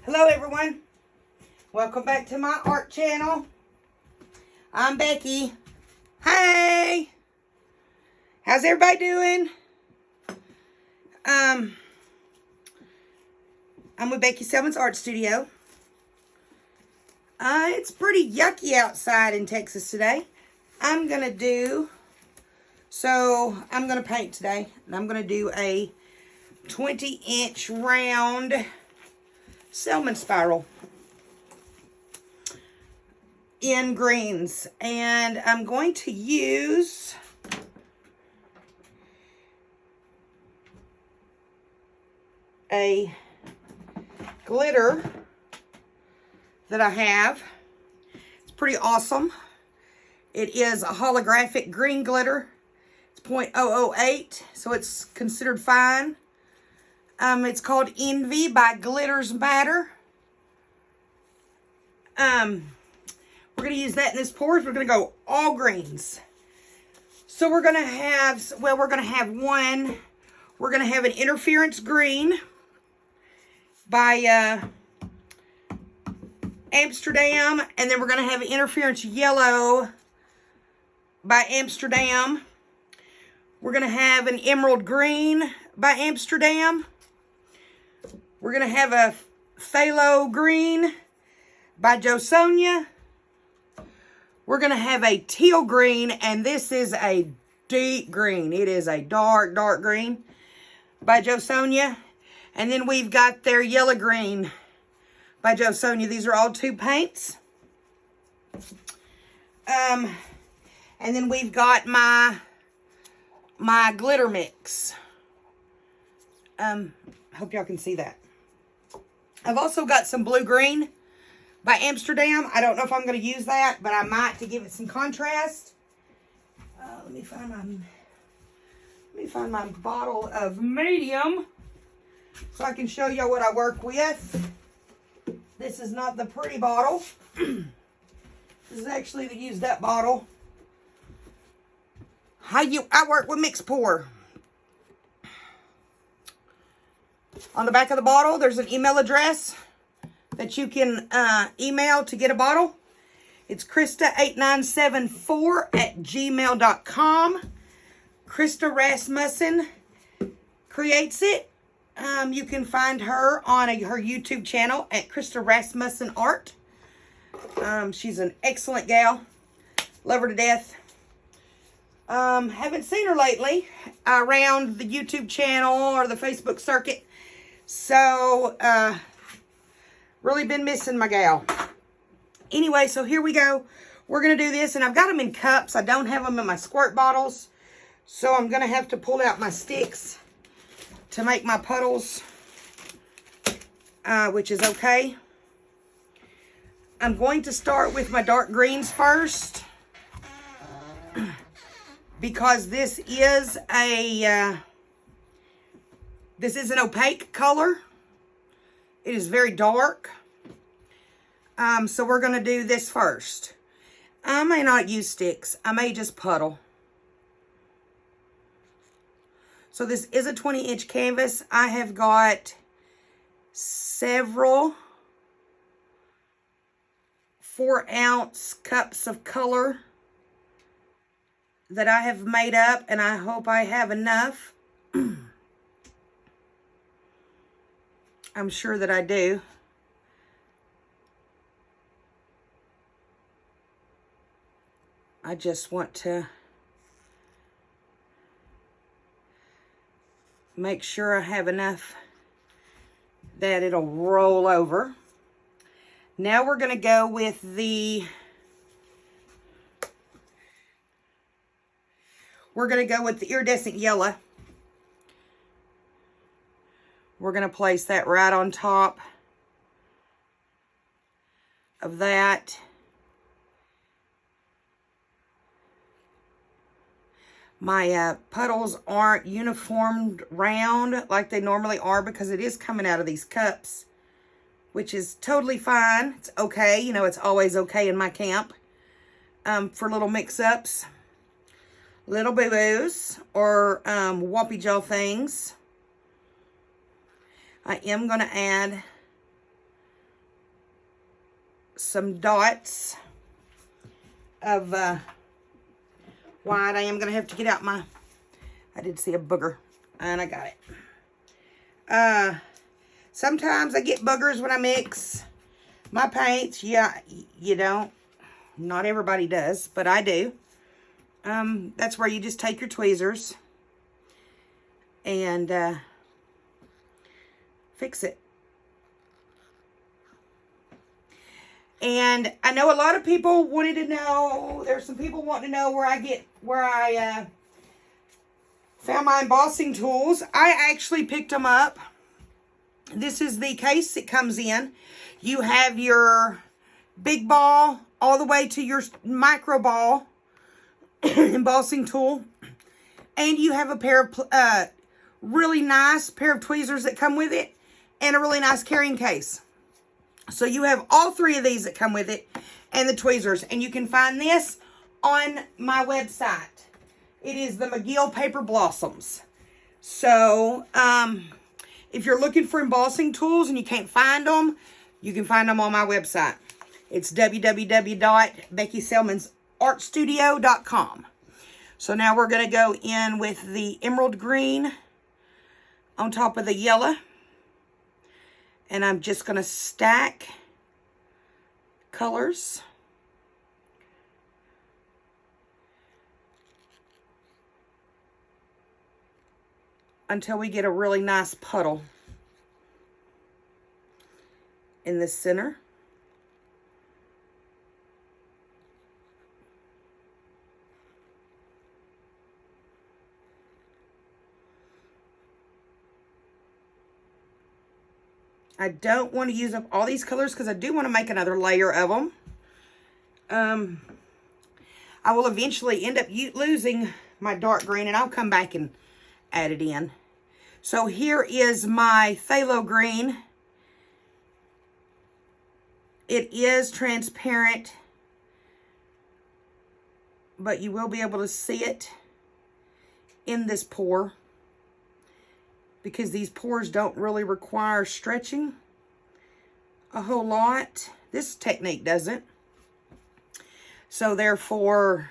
Hello everyone, welcome back to my art channel. I'm Becky. Hey, how's everybody doing? I'm with Becky Selman's Art Studio. It's pretty yucky outside in Texas today. I'm gonna paint today, and I'm gonna do a 20-inch round Selman Spiral in greens, and I'm going to use a glitter that I have. It's pretty awesome. It is a holographic green glitter. It's 0.008, so it's considered fine. It's called Envy by Glitters Matter. We're going to use that in this pours. We're going to go all greens. So we're going to have, we're going to have an interference green by Amsterdam. And then we're going to have an interference yellow by Amsterdam. We're going to have an emerald green by Amsterdam. We're going to have a phthalo green by Jo Sonia. We're going to have a teal green, and this is a deep green. It is a dark, dark green by Jo Sonia. And then we've got their yellow green by Jo Sonia. These are all two paints. And then we've got my glitter mix. Hope y'all can see that. I've also got some blue green by Amsterdam. I don't know if I'm going to use that, but I might to give it some contrast. Let me find my bottle of medium so I can show y'all what I work with. This is not the pretty bottle. This is actually the used up bottle. I work with mixed pour. On the back of the bottle, there's an email address that you can email to get a bottle. It's Krista8974@gmail.com. Krista Rasmussen creates it. You can find her on her YouTube channel at Krista Rasmussen Art. She's an excellent gal. Love her to death. Haven't seen her lately around the YouTube channel or the Facebook circuit. So, really been missing my gal. Anyway, so here we go. We're going to do this, and I've got them in cups. I don't have them in my squirt bottles. So I'm going to have to pull out my sticks to make my puddles, which is okay. I'm going to start with my dark greens first, because this is an opaque color. It is very dark. So we're going to do this first. I may not use sticks. I may just puddle. So this is a 20-inch canvas. I have got several 4-ounce cups of color that I have made up, and I hope I have enough. I'm sure that I do. I just want to make sure I have enough that it'll roll over. Now we're going to go with the iridescent yellow. We're going to place that right on top of that. My puddles aren't uniformed round like they normally are because it is coming out of these cups, which is totally fine. It's okay. You know, it's always okay in my camp for little mix-ups, little boo-boos, or whoppy jaw things. I am going to add some dots of white. I am going to have to get out my, I did see a booger, and I got it. Sometimes I get boogers when I mix my paints. Yeah, you don't. Not everybody does, but I do. That's where you just take your tweezers and fix it. And I know a lot of people wanted to know, there's some people wanting to know where I found my embossing tools. I actually picked them up. This is the case it comes in. You have your big ball all the way to your micro ball embossing tool. And you have a pair of really nice pair of tweezers that come with it, and a really nice carrying case. So you have all three of these that come with it, and the tweezers. And you can find this on my website. It is the McGill Paper Blossoms. So, if you're looking for embossing tools and you can't find them, you can find them on my website. It's www.beckyselmansartstudio.com. So now we're going to go in with the emerald green on top of the yellow. And I'm just going to stack colors. Until we get a really nice puddle in the center. I don't want to use up all these colors because I do want to make another layer of them. I will eventually end up losing my dark green, and I'll come back and add it in. So here is my phthalo green. It is transparent, but you will be able to see it in this pour, because these pours don't really require stretching a whole lot. This technique doesn't. So therefore,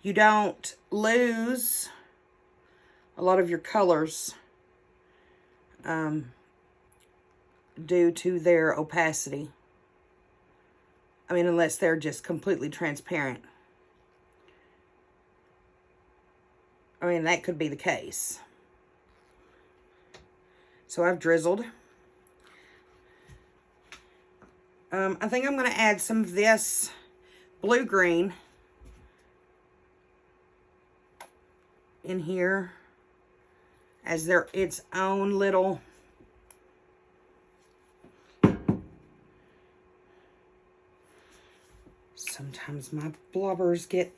you don't lose a lot of your colors due to their opacity. I mean, unless they're just completely transparent. I mean, that could be the case. So I've drizzled. I think I'm going to add some of this blue-green in here as its own little sometimes my blobbers get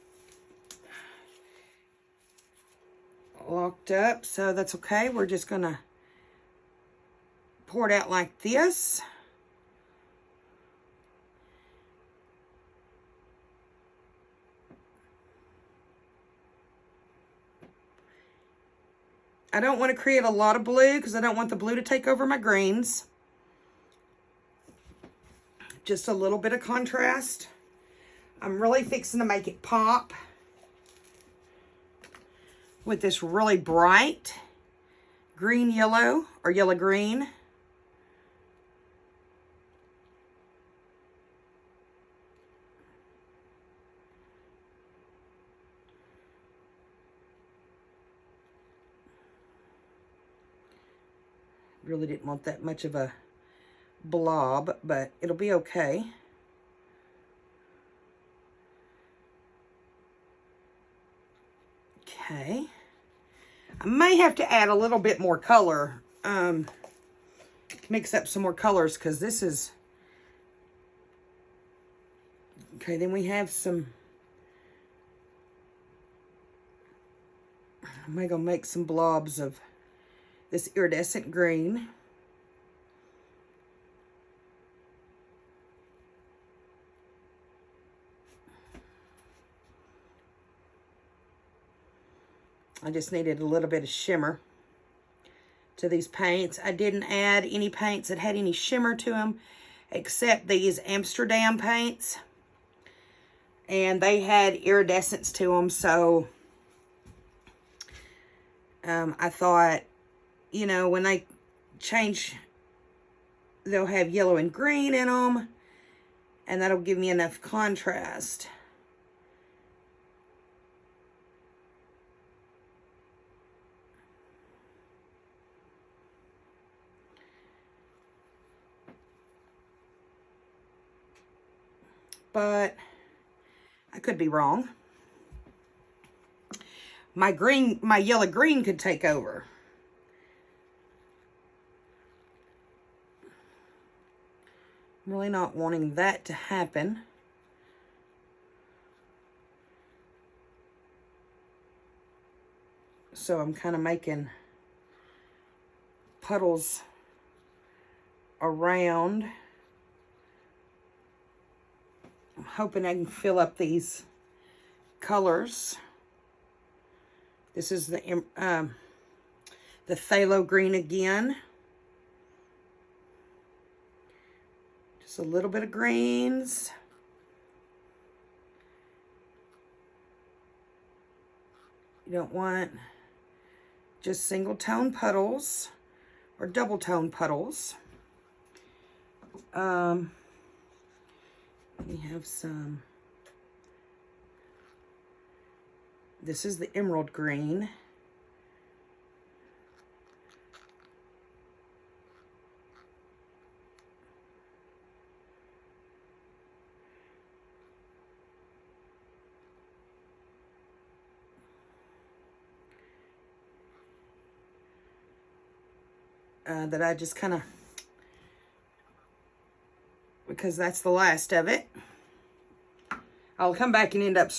locked up, so that's okay. We're just going to pour it out like this. I don't want to create a lot of blue because I don't want the blue to take over my greens. Just a little bit of contrast. I'm really fixing to make it pop with this really bright green yellow or yellow green. Really didn't want that much of a blob, but it'll be okay. Okay. I may have to add a little bit more color, mix up some more colors, because this is, okay, then we have some, I'm going to make some blobs of this iridescent green. I just needed a little bit of shimmer to these paints. I didn't add any paints that had any shimmer to them except these Amsterdam paints. And they had iridescence to them, so I thought, you know, when they change, they'll have yellow and green in them, and that'll give me enough contrast. But I could be wrong. My yellow green could take over. I'm really not wanting that to happen. So I'm kind of making puddles around. I'm hoping I can fill up these colors. This is the phthalo green again. Just a little bit of greens. You don't want just single tone puddles or double tone puddles. We have some. This is the emerald green. That I just kind of, because that's the last of it. I'll come back and end up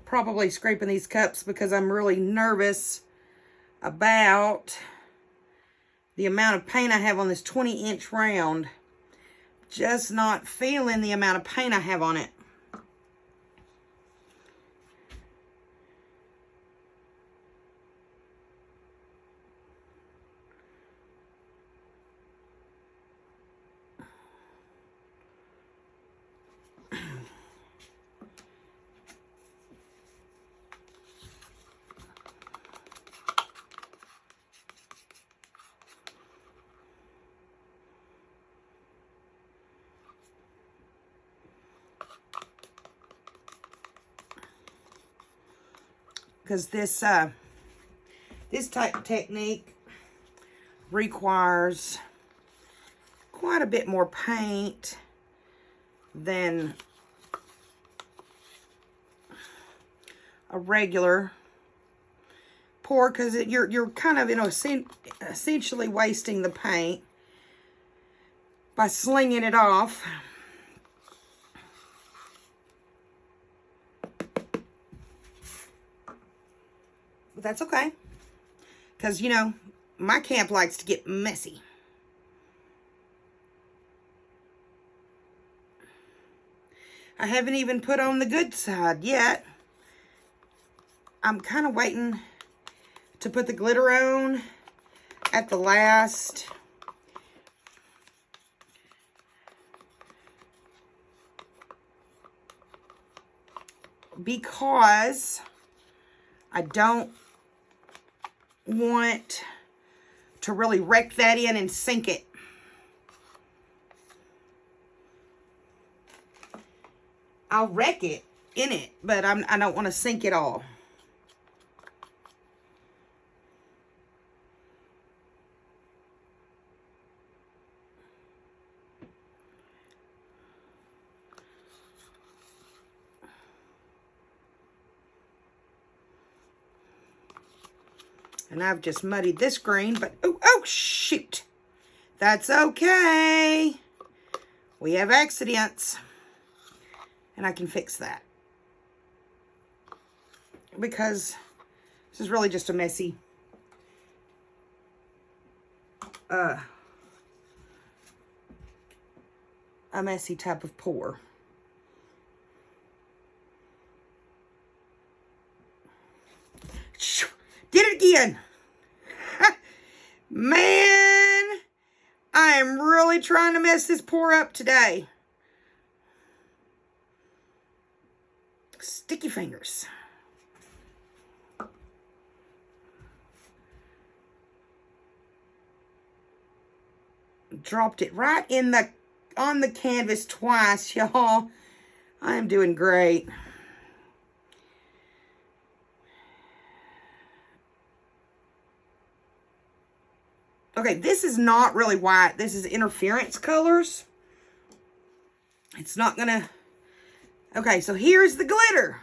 probably scraping these cups because I'm really nervous about the amount of paint I have on this 20-inch round. Just not feeling the amount of paint I have on it. Because this type technique requires quite a bit more paint than a regular pour, because you're kind of, you know, essentially wasting the paint by slinging it off. But that's okay, because, you know, my camp likes to get messy. I haven't even put on the good side yet. I'm kind of waiting to put the glitter on at the last. Because I don't want to really wreck that in and sink it. I'll wreck it in it, but I don't want to sink it all. And I've just muddied this green, but oh shoot. That's okay. We have accidents. And I can fix that. Because this is really just a messy type of pour. Did it again. Man, I am really really trying to mess this pour up today. Sticky fingers. Dropped it right in the on the canvas twice, y'all. I am doing great. Okay, this is not really white. This is interference colors. It's not gonna... Okay, so here's the glitter.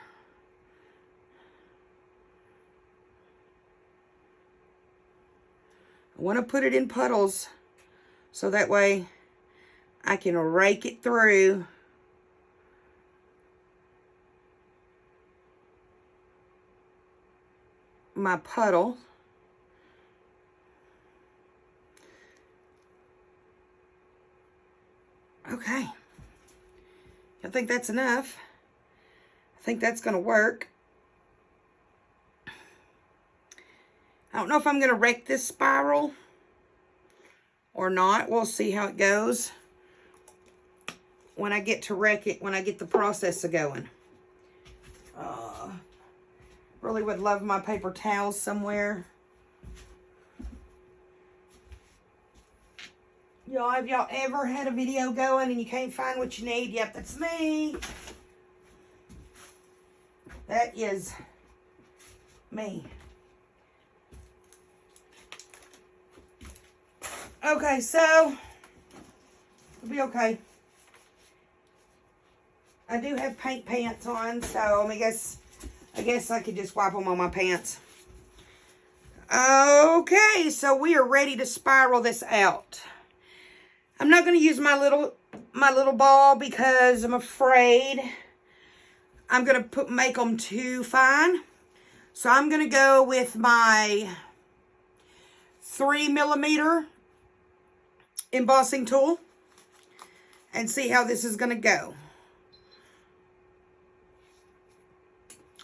I want to put it in puddles so that way I can rake it through. My puddle. Okay. I think that's enough. I think that's going to work. I don't know if I'm going to rake this spiral or not. We'll see how it goes when I get to rake it, when I get the process going. Really would love my paper towels somewhere. Y'all, have y'all ever had a video going and you can't find what you need? Yep, that's me. That is me. Okay, so it'll be okay. I do have paint pants on, so I guess I could just wipe them on my pants. Okay, so we are ready to spiral this out. I'm not going to use my little ball because I'm afraid I'm going to make them too fine. So I'm going to go with my 3mm embossing tool and see how this is going to go.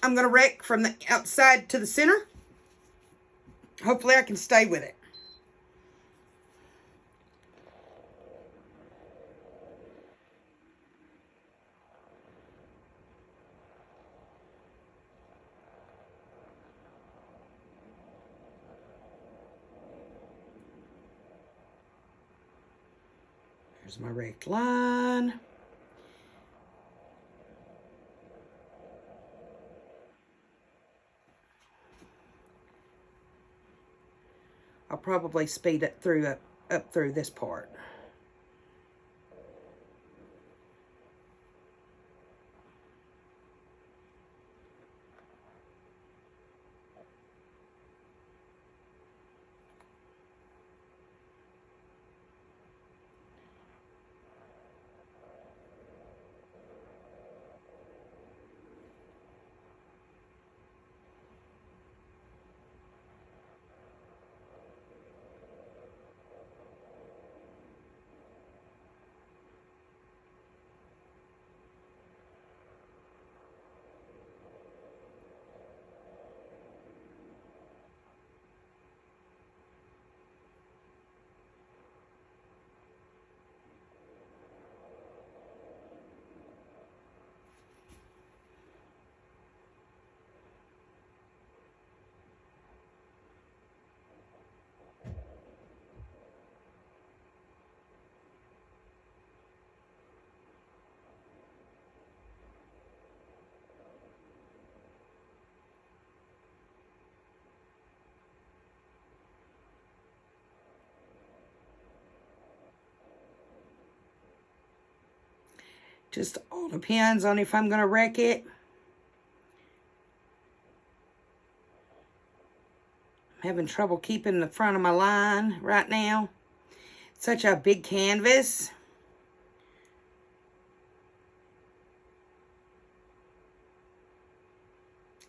I'm going to rake from the outside to the center. Hopefully I can stay with it. Here's my raked line. I'll probably speed it through up through this part. Just all depends on if I'm going to wreck it. I'm having trouble keeping the front of my line right now. It's such a big canvas.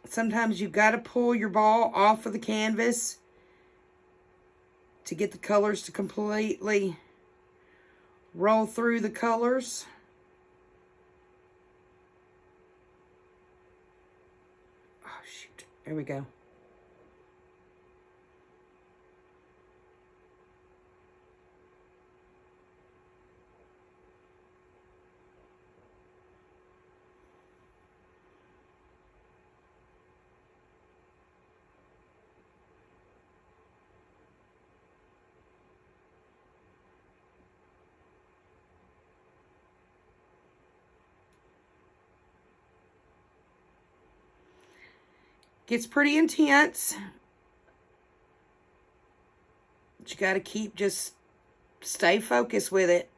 Sometimes you got to pull your ball off of the canvas to get the colors to completely roll through the colors. Oh, shoot. There we go. Gets pretty intense. But you got to just stay focused with it.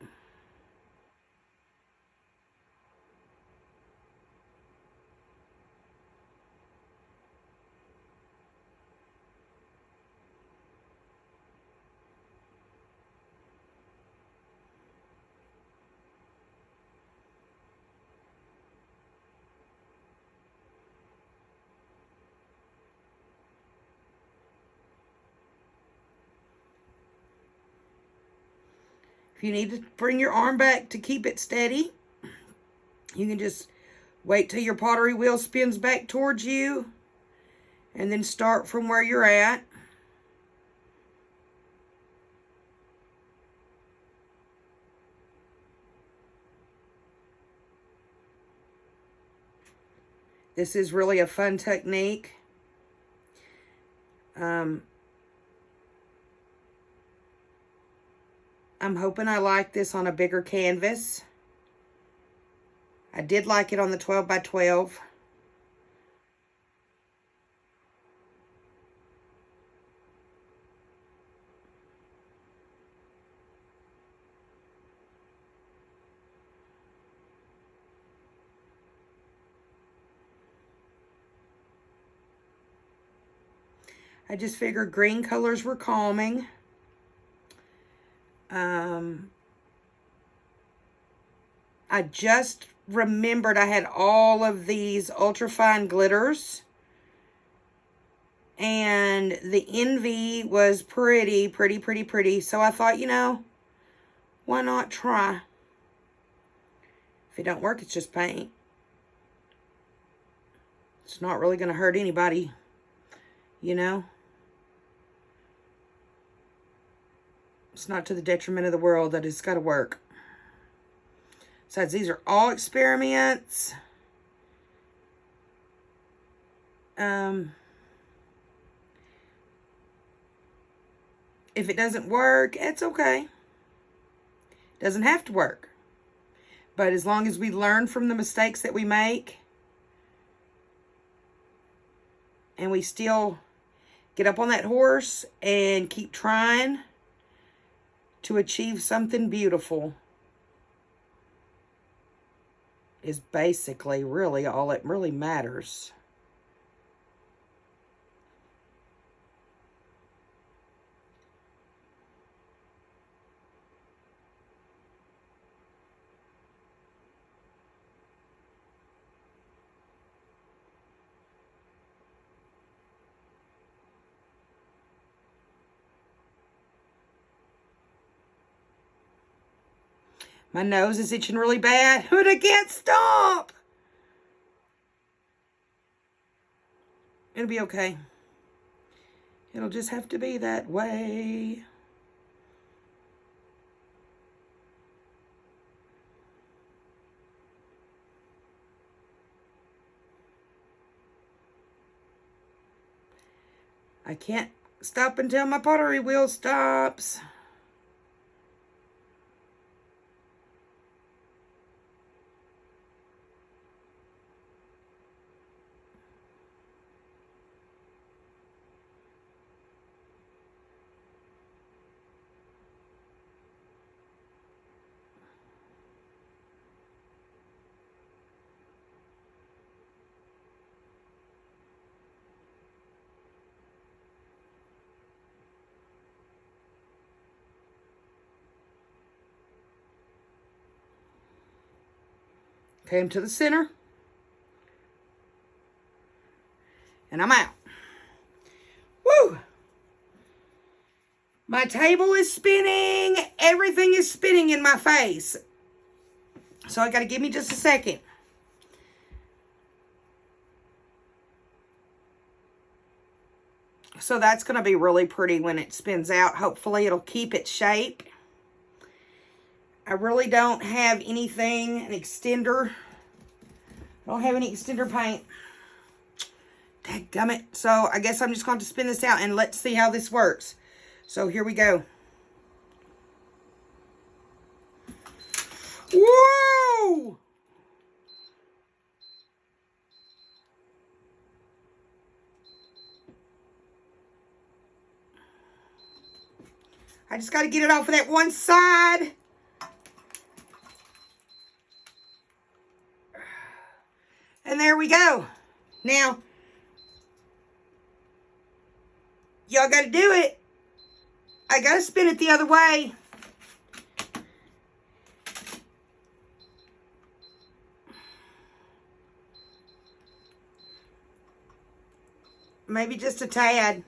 If you need to bring your arm back to keep it steady, you can just wait till your pottery wheel spins back towards you and then start from where you're at. This is really a fun technique. I'm hoping I like this on a bigger canvas. I did like it on the 12 by 12. I just figured green colors were calming. I just remembered I had all of these ultrafine glitters. And the Envy was pretty. So I thought, you know, why not try? If it don't work, it's just paint. It's not really going to hurt anybody, you know. It's not to the detriment of the world that it's got to work. Besides, these are all experiments. If it doesn't work, it's okay. It doesn't have to work. But as long as we learn from the mistakes that we make, and we still get up on that horse and keep trying to achieve something beautiful, is basically really all that really matters. My nose is itching really bad, but I can't stop. It'll be okay. It'll just have to be that way. I can't stop until my pottery wheel stops. Came to the center. And I'm out. Woo! My table is spinning. Everything is spinning in my face. So I got to give me just a second. So that's going to be really pretty when it spins out. Hopefully it'll keep its shape. I really don't have anything, an extender. I don't have any extender paint. Dadgummit. So I guess I'm just going to spin this out and let's see how this works. So here we go. Whoa! I just got to get it off of that one side. And there we go. Now, y'all got to do it. I got to spin it the other way. Maybe just a tad.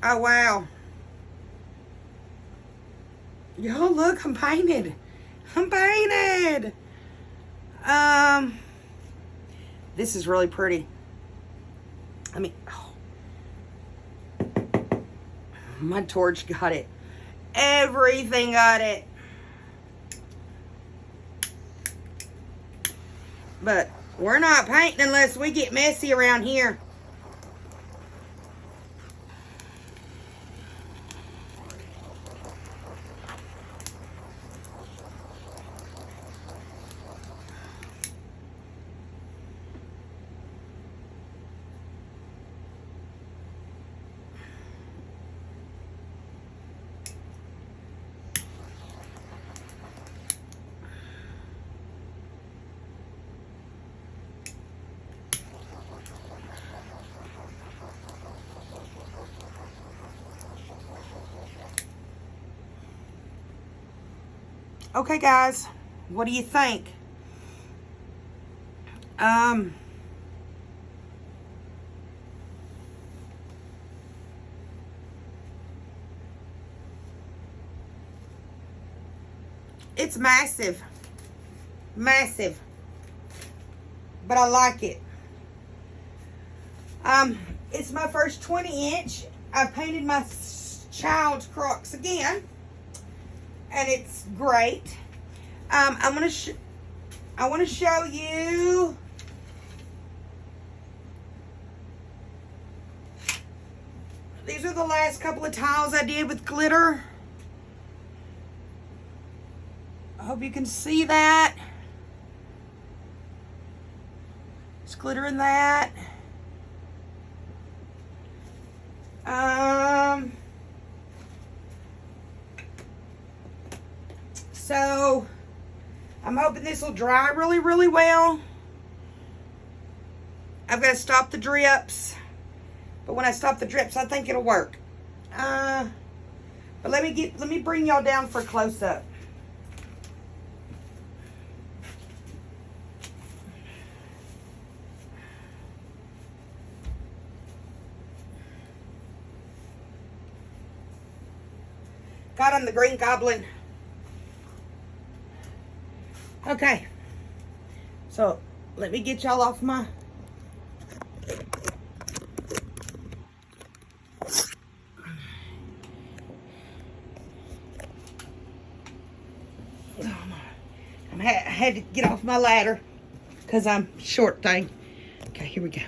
Oh, wow. Yo, look, I'm painted. I'm painted. This is really pretty. I mean, oh. My torch got it. Everything got it. But we're not painting unless we get messy around here. Okay, guys, what do you think? It's massive. Massive. But I like it. It's my first 20-inch. I've painted my child's Crocs again. And it's great. I want to show you these are the last couple of tiles I did with glitter. I hope you can see that. There's glitter in that. So, I'm hoping this will dry really, really well. I've got to stop the drips. But when I stop the drips, I think it'll work. But let me bring y'all down for a close-up. God, I'm the Green Goblin. Okay, so let me get y'all off my... I had to get off my ladder because I'm short thing. Okay, here we go.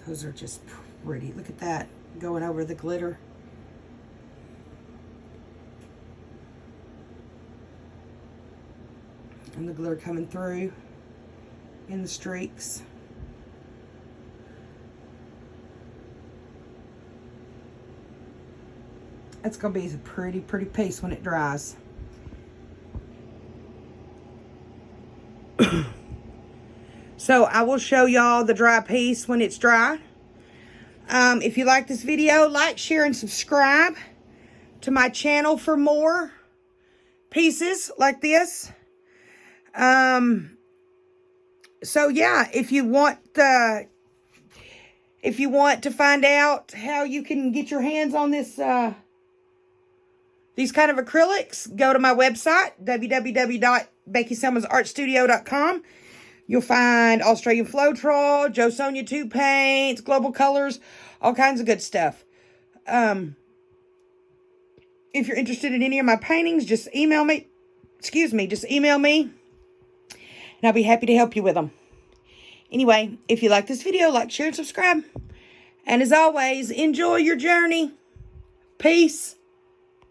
Those are just pretty. Look at that going over the glitter. And the glitter coming through in the streaks. It's going to be a pretty, pretty piece when it dries. So I will show y'all the dry piece when it's dry. If you like this video, like, share, and subscribe to my channel for more pieces like this. So yeah, if you want to find out how you can get your hands on this these kind of acrylics, go to my website, www.BeckySelmansArtStudio.com. You'll find Australian Floetrol, Joe Sonia 2 paints, Global Colors, all kinds of good stuff. If you're interested in any of my paintings, just email me. Just email me, and I'll be happy to help you with them. Anyway, if you like this video, like, share, and subscribe. And as always, enjoy your journey. Peace.